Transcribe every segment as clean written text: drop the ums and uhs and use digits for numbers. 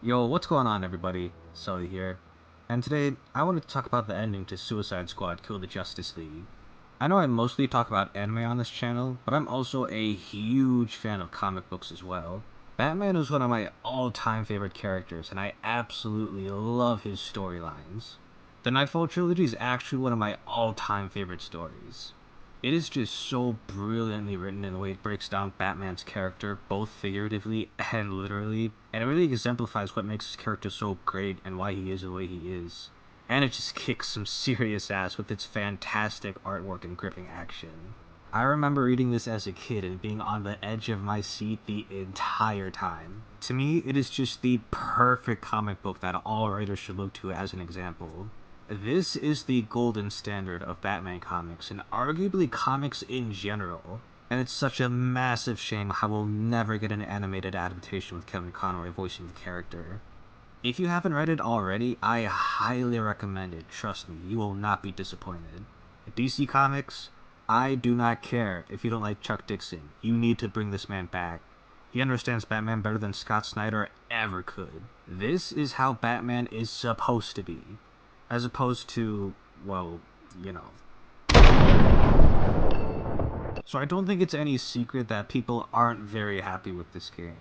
Yo, what's going on everybody? Sully here. And today, I wanted to talk about the ending to Suicide Squad Kill the Justice League. I know I mostly talk about anime on this channel, but I'm also a huge fan of comic books as well. Batman is one of my all-time favorite characters, and I absolutely love his storylines. The Nightfall trilogy is actually one of my all-time favorite stories. It is just so brilliantly written in the way it breaks down Batman's character, both figuratively and literally, and it really exemplifies what makes his character so great and why he is the way he is. And it just kicks some serious ass with its fantastic artwork and gripping action. I remember reading this as a kid and being on the edge of my seat the entire time. To me, it is just the perfect comic book that all writers should look to as an example. This is the golden standard of Batman comics, and arguably comics in general. And it's such a massive shame how we'll never get an animated adaptation with Kevin Conroy voicing the character. If you haven't read it already, I highly recommend it. Trust me, you will not be disappointed. DC Comics, I do not care if you don't like Chuck Dixon. You need to bring this man back. He understands Batman better than Scott Snyder ever could. This is how Batman is supposed to be. As opposed to, well, you know. So I don't think it's any secret that people aren't very happy with this game.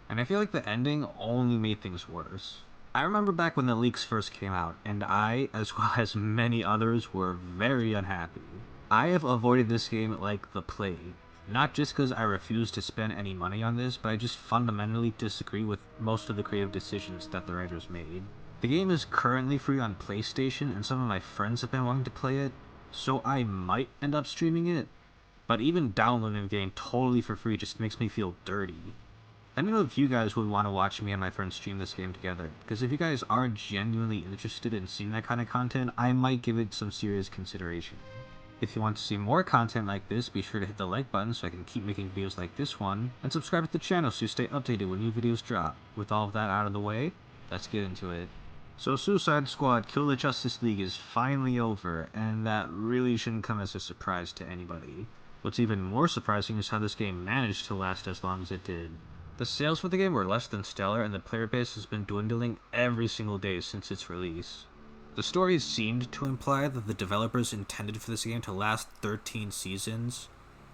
And I feel like the ending only made things worse. I remember back when the leaks first came out, and I, as well as many others, were very unhappy. I have avoided this game like the plague. Not just because I refuse to spend any money on this, but I just fundamentally disagree with most of the creative decisions that the writers made. The game is currently free on PlayStation, and some of my friends have been wanting to play it, so I might end up streaming it. But even downloading the game totally for free just makes me feel dirty. I don't know if you guys would want to watch me and my friends stream this game together, because if you guys are genuinely interested in seeing that kind of content, I might give it some serious consideration. If you want to see more content like this, be sure to hit the like button so I can keep making videos like this one, and subscribe to the channel so you stay updated when new videos drop. With all of that out of the way, let's get into it. So Suicide Squad Kill the Justice League is finally over, and that really shouldn't come as a surprise to anybody. What's even more surprising is how this game managed to last as long as it did. The sales for the game were less than stellar, and the player base has been dwindling every single day since its release. The story seemed to imply that the developers intended for this game to last 13 seasons.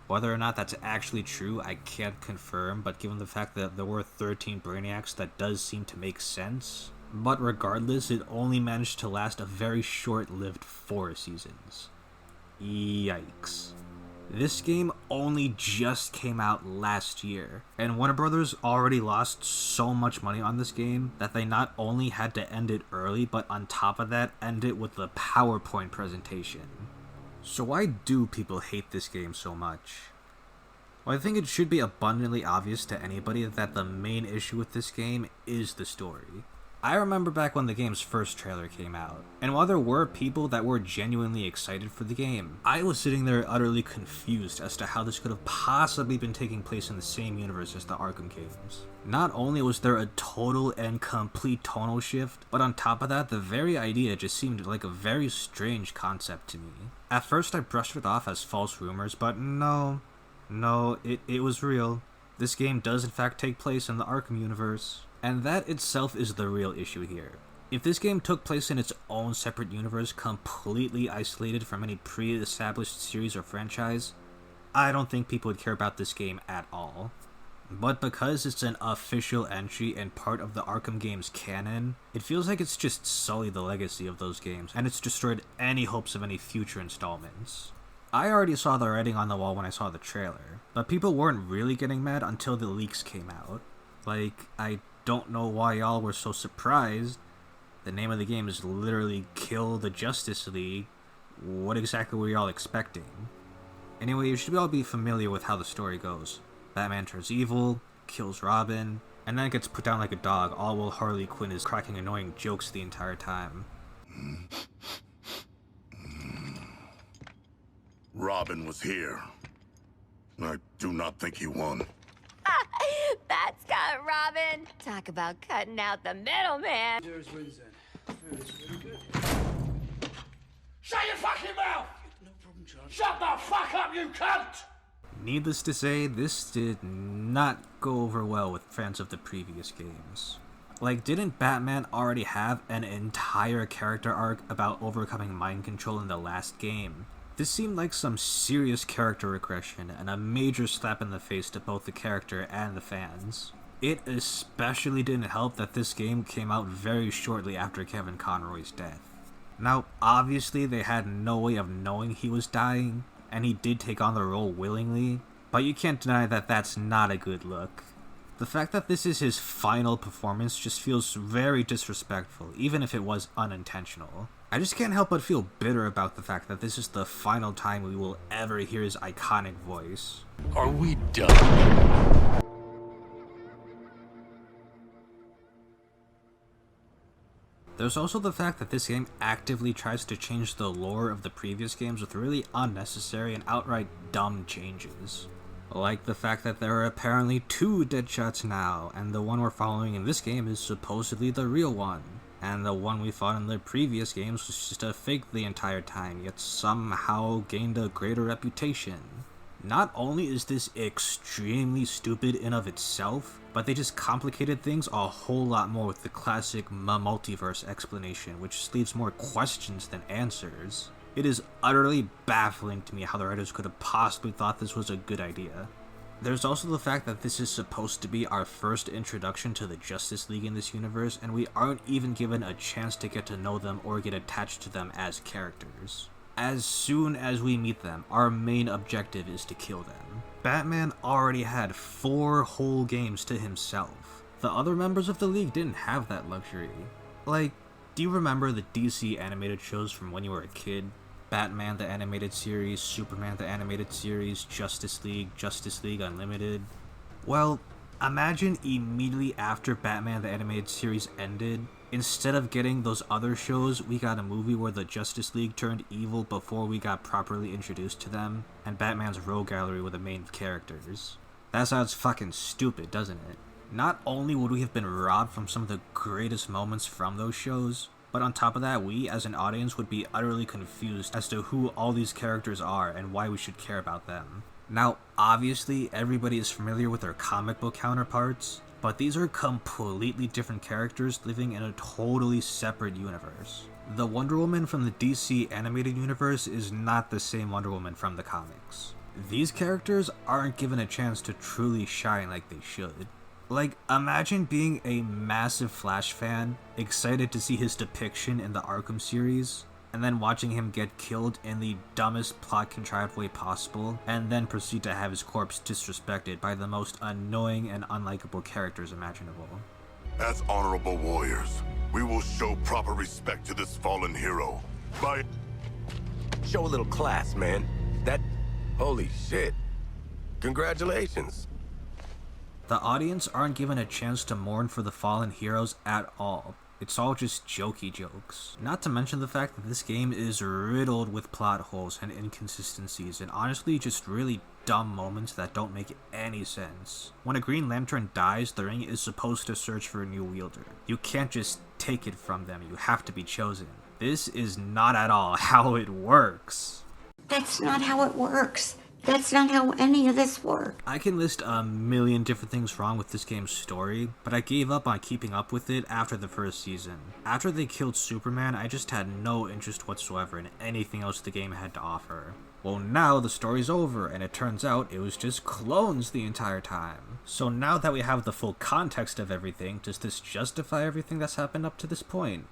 Whether or not that's actually true, I can't confirm, but given the fact that there were 13 Brainiacs, that does seem to make sense. But regardless, it only managed to last a very short-lived 4 seasons. Yikes. This game only just came out last year, and Warner Brothers already lost so much money on this game that they not only had to end it early, but on top of that, end it with a PowerPoint presentation. So why do people hate this game so much? Well, I think it should be abundantly obvious to anybody that the main issue with this game is the story. I remember back when the game's first trailer came out, and while there were people that were genuinely excited for the game, I was sitting there utterly confused as to how this could have possibly been taking place in the same universe as the Arkham games. Not only was there a total and complete tonal shift, but on top of that, the very idea just seemed like a very strange concept to me. At first I brushed it off as false rumors, but no, it was real. This game does in fact take place in the Arkham universe. And that itself is the real issue here. If this game took place in its own separate universe, completely isolated from any pre-established series or franchise, I don't think people would care about this game at all. But because it's an official entry and part of the Arkham games canon, it feels like it's just sullied the legacy of those games, and it's destroyed any hopes of any future installments. I already saw the writing on the wall when I saw the trailer, but people weren't really getting mad until the leaks came out. Like, I don't know why y'all were so surprised. The name of the game is literally Kill the Justice League. What exactly were y'all expecting? Anyway, you should all be familiar with how the story goes. Batman turns evil, kills Robin, and then gets put down like a dog, all while Harley Quinn is cracking annoying jokes the entire time. Robin was here. I do not think he won. That's got Robin. Talk about cutting out the middleman. There's Windsor. It's very good. Shut your fucking mouth! No problem, Charlie. Shut the fuck up, you cunt! Needless to say, this did not go over well with fans of the previous games. Like, didn't Batman already have an entire character arc about overcoming mind control in the last game? This seemed like some serious character regression and a major slap in the face to both the character and the fans. It especially didn't help that this game came out very shortly after Kevin Conroy's death. Now, obviously they had no way of knowing he was dying, and he did take on the role willingly, but you can't deny that that's not a good look. The fact that this is his final performance just feels very disrespectful, even if it was unintentional. I just can't help but feel bitter about the fact that this is the final time we will ever hear his iconic voice. Are we done? There's also the fact that this game actively tries to change the lore of the previous games with really unnecessary and outright dumb changes. Like the fact that there are apparently 2 Deadshots now, and the one we're following in this game is supposedly the real one, and the one we fought in the previous games was just a fake the entire time, yet somehow gained a greater reputation. Not only is this extremely stupid in of itself, but they just complicated things a whole lot more with the classic multiverse explanation, which just leaves more questions than answers. It is utterly baffling to me how the writers could have possibly thought this was a good idea. There's also the fact that this is supposed to be our first introduction to the Justice League in this universe, and we aren't even given a chance to get to know them or get attached to them as characters. As soon as we meet them, our main objective is to kill them. Batman already had 4 whole games to himself. The other members of the League didn't have that luxury. Like, do you remember the DC animated shows from when you were a kid? Batman the animated series, Superman the animated series, Justice League Unlimited. Well, imagine immediately after Batman the animated series ended, instead of getting those other shows, we got a movie where the Justice League turned evil before we got properly introduced to them, and Batman's rogue gallery were the main characters. That sounds fucking stupid, doesn't it? Not only would we have been robbed from some of the greatest moments from those shows, but on top of that, we as an audience would be utterly confused as to who all these characters are and why we should care about them. Now, obviously, everybody is familiar with their comic book counterparts, but these are completely different characters living in a totally separate universe. The Wonder Woman from the DC animated universe is not the same Wonder Woman from the comics. These characters aren't given a chance to truly shine like they should. Like, imagine being a massive Flash fan, excited to see his depiction in the Arkham series, and then watching him get killed in the dumbest plot-contrived way possible, and then proceed to have his corpse disrespected by the most annoying and unlikable characters imaginable. As honorable warriors, we will show proper respect to this fallen hero by... Show a little class, man. Holy shit. Congratulations. The audience aren't given a chance to mourn for the fallen heroes at all. It's all just jokey jokes. Not to mention the fact that this game is riddled with plot holes and inconsistencies, and honestly just really dumb moments that don't make any sense. When a Green Lantern dies, the ring is supposed to search for a new wielder. You can't just take it from them, you have to be chosen. This is not at all how it works. That's not how it works. That's not how any of this works. I can list a million different things wrong with this game's story, but I gave up on keeping up with it after the first season. After they killed Superman, I just had no interest whatsoever in anything else the game had to offer. Well, now the story's over, and it turns out it was just clones the entire time. So now that we have the full context of everything, does this justify everything that's happened up to this point?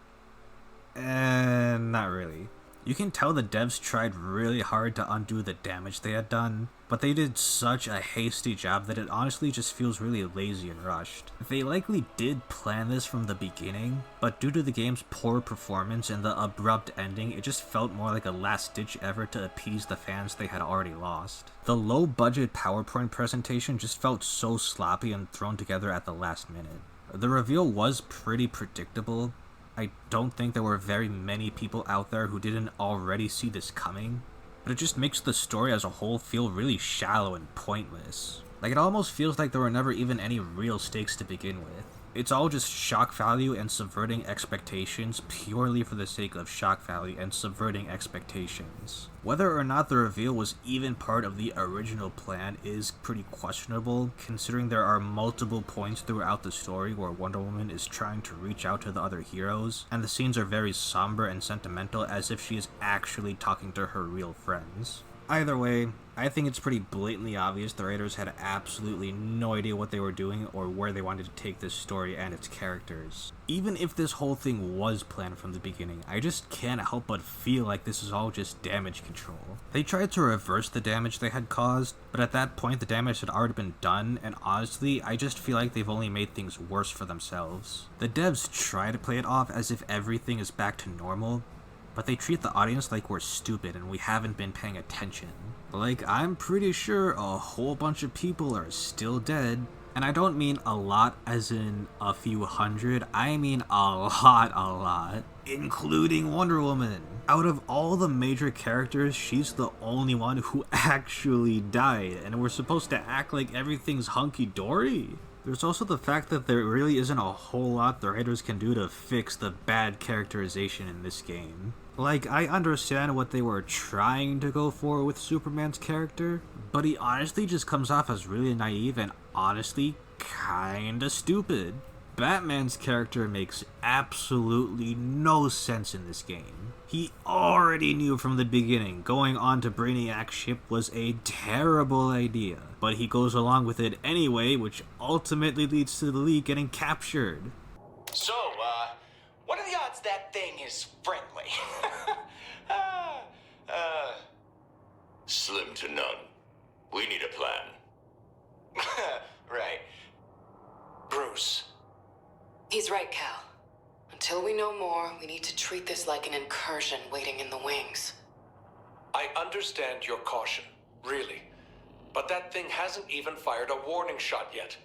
Not really. You can tell the devs tried really hard to undo the damage they had done, but they did such a hasty job that it honestly just feels really lazy and rushed. They likely did plan this from the beginning, but due to the game's poor performance and the abrupt ending, it just felt more like a last-ditch effort to appease the fans they had already lost. The low-budget PowerPoint presentation just felt so sloppy and thrown together at the last minute. The reveal was pretty predictable. I don't think there were very many people out there who didn't already see this coming, but it just makes the story as a whole feel really shallow and pointless. Like, it almost feels like there were never even any real stakes to begin with. It's all just shock value and subverting expectations purely for the sake of shock value and subverting expectations. Whether or not the reveal was even part of the original plan is pretty questionable, considering there are multiple points throughout the story where Wonder Woman is trying to reach out to the other heroes, and the scenes are very somber and sentimental as if she is actually talking to her real friends. Either way, I think it's pretty blatantly obvious the writers had absolutely no idea what they were doing or where they wanted to take this story and its characters. Even if this whole thing was planned from the beginning, I just can't help but feel like this is all just damage control. They tried to reverse the damage they had caused, but at that point the damage had already been done, and honestly, I just feel like they've only made things worse for themselves. The devs try to play it off as if everything is back to normal, but they treat the audience like we're stupid and we haven't been paying attention. Like, I'm pretty sure a whole bunch of people are still dead, and I don't mean a lot as in a few hundred, I mean a lot, including Wonder Woman. Out of all the major characters, she's the only one who actually died, and we're supposed to act like everything's hunky-dory? There's also the fact that there really isn't a whole lot the writers can do to fix the bad characterization in this game. Like, I understand what they were trying to go for with Superman's character, but he honestly just comes off as really naive and honestly kinda stupid. Batman's character makes absolutely no sense in this game. He already knew from the beginning going on to Brainiac's ship was a terrible idea, but he goes along with it anyway, which ultimately leads to the League getting captured. So, what are the odds that thing is friendly? Slim to none. We need a plan. Right. Bruce. He's right, Cal. Until we know more, we need to treat this like an incursion waiting in the wings. I understand your caution, really. But that thing hasn't even fired a warning shot yet.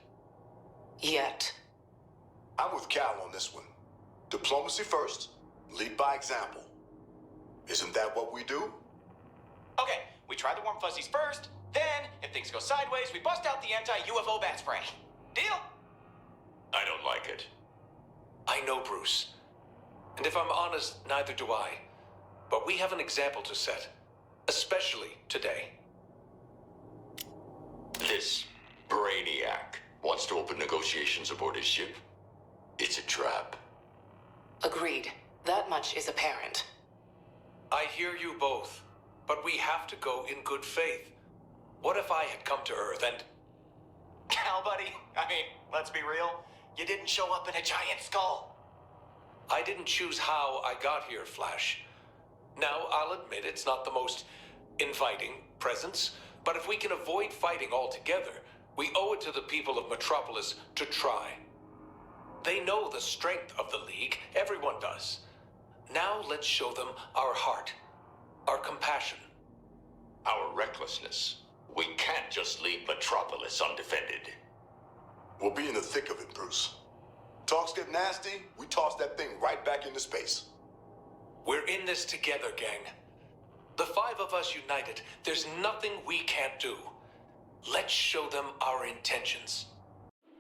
Yet. I'm with Cal on this one. Diplomacy first, lead by example. Isn't that what we do? Okay, we try the warm fuzzies first, then, if things go sideways, we bust out the anti-UFO bat spray. Deal? I don't like it. I know, Bruce. And if I'm honest, neither do I. But we have an example to set. Especially today. This Brainiac wants to open negotiations aboard his ship. It's a trap. Agreed. That much is apparent. I hear you both, but we have to go in good faith. What if I had come to Earth and... Cal, buddy, I mean, let's be real. You didn't show up in a giant skull. I didn't choose how I got here, Flash. Now, I'll admit it's not the most inviting presence, but if we can avoid fighting altogether, we owe it to the people of Metropolis to try. They know the strength of the League, everyone does. Now let's show them our heart, our compassion. Our recklessness. We can't just leave Metropolis undefended. We'll be in the thick of it, Bruce. Talks get nasty, we toss that thing right back into space. We're in this together, gang. The five of us united, there's nothing we can't do. Let's show them our intentions.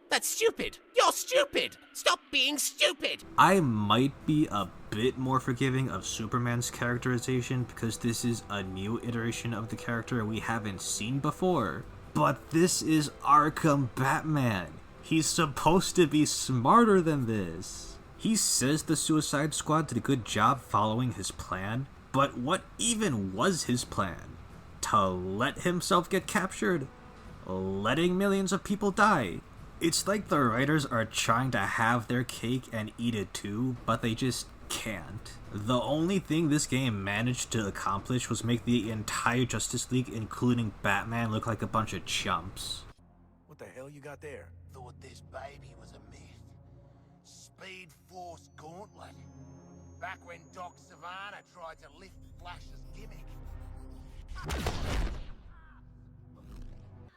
That's stupid! You're stupid! Stop being stupid! I might be a bit more forgiving of Superman's characterization because this is a new iteration of the character we haven't seen before. But this is Arkham Batman. He's supposed to be smarter than this. He says the Suicide Squad did a good job following his plan, but what even was his plan? To let himself get captured? Letting millions of people die? It's like the writers are trying to have their cake and eat it too, but they just can't. The only thing this game managed to accomplish was make the entire Justice League, including Batman, look like a bunch of chumps. What the hell you got there? Thought this baby was a myth. Speed Force Gauntlet. Back when Doc Savannah tried to lift Flash's gimmick.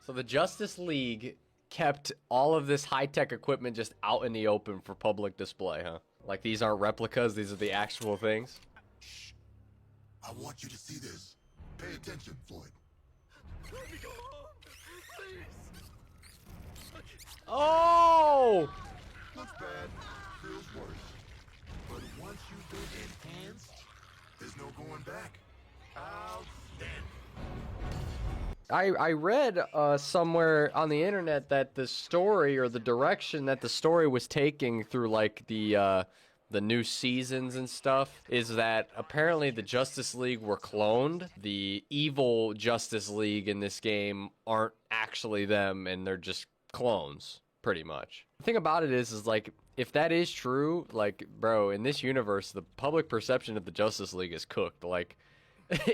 So the Justice League kept all of this high-tech equipment just out in the open for public display, huh? Like these aren't replicas, these are the actual things? Shh. I want you to see this. Pay attention, Floyd. Let me go home, please. Oh! looks bad, feels worse. But once you've been enhanced, there's no going back. Outstanding. I read somewhere on the internet that the story, or the direction that the story was taking through like the new seasons and stuff, is that apparently the Justice League were cloned. The evil Justice League in this game aren't actually them, and they're just clones, pretty much. The thing about it is like, if that is true, like, bro, in this universe, the public perception of the Justice League is cooked. Like,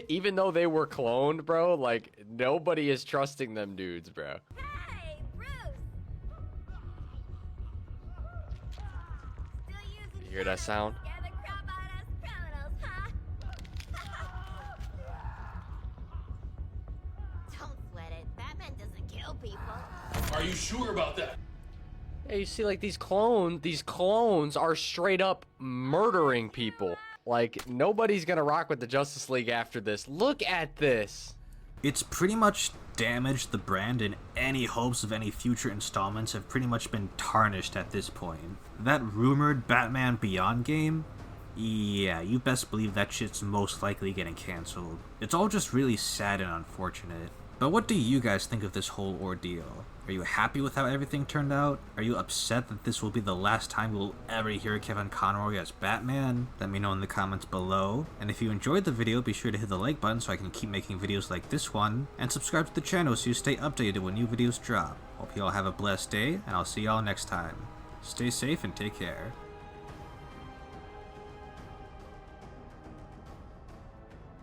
even though they were cloned, bro, like, nobody is trusting them dudes, bro. Hey, Bruce! You hear that sound? Scare the crap out of us criminals, huh? Don't sweat it. Batman doesn't kill people. Are you sure about that? Yeah, you see, like, these clones are straight up murdering people. Like, nobody's gonna rock with the Justice League after this. Look at this. It's pretty much damaged the brand, and any hopes of any future installments have pretty much been tarnished at this point. That rumored Batman Beyond game? Yeah, you best believe that shit's most likely getting cancelled. It's all just really sad and unfortunate. But what do you guys think of this whole ordeal? Are you happy with how everything turned out? Are you upset that this will be the last time we'll ever hear Kevin Conroy as Batman? Let me know in the comments below. And if you enjoyed the video, be sure to hit the like button so I can keep making videos like this one. And subscribe to the channel so you stay updated when new videos drop. Hope you all have a blessed day, and I'll see y'all next time. Stay safe and take care.